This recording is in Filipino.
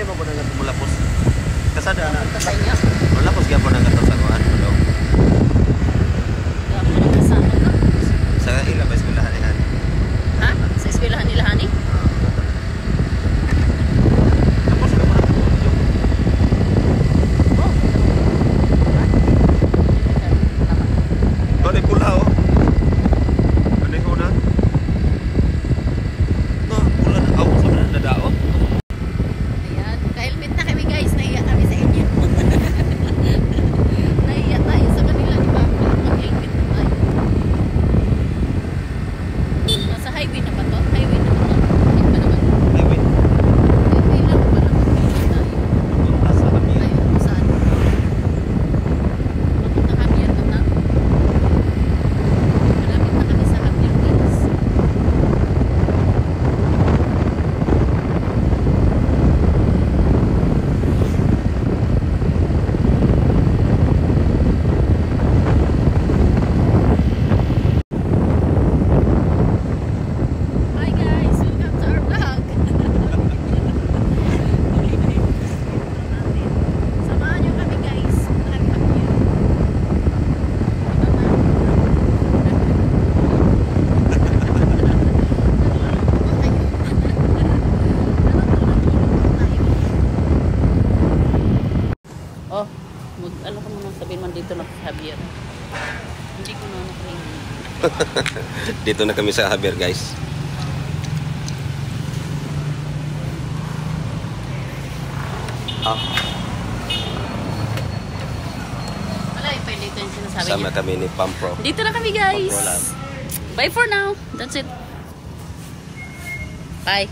Pwede mo po nang mulapos. Kasada na. Punta sa inyo. Mulapos kaya po nang gato sa kuhan. Sa ila ba eskwelahan ni Hani? Ha? Sa eskwelahan nila, Hani? Tapos ka po na po. Oh. Doon ay pula oh. Ano yung una? No, pula na. Ako sa mga nadao. Ayan. Ka-helmet na kami guys. Naiya kami sa inyo. Naiya tayo sa kanila. Diba? Mag-helmet na tayo. Nasa highway na ba to? Highway na ba to? Hindi pa naman. Highway. Highway lang pa naman. Highway tayo. Punta sa kami. Ayun. Saan? Papunta kami yan na. Malapit na kami sa Javier guys. Hi guys! Welcome to our vlog! Samahan nyo kami guys. Lahat-lahat yun. Oh, ano ka muna sabihin man dito na sa Javier. Hindi ko na nakaringin. Dito na kami sa Javier guys. Ah, Wala yung pwede ito yung sinasabi sama niya. kami ni Pampro. Dito na kami guys. Pampro lang. Bye for now. That's it. Bye.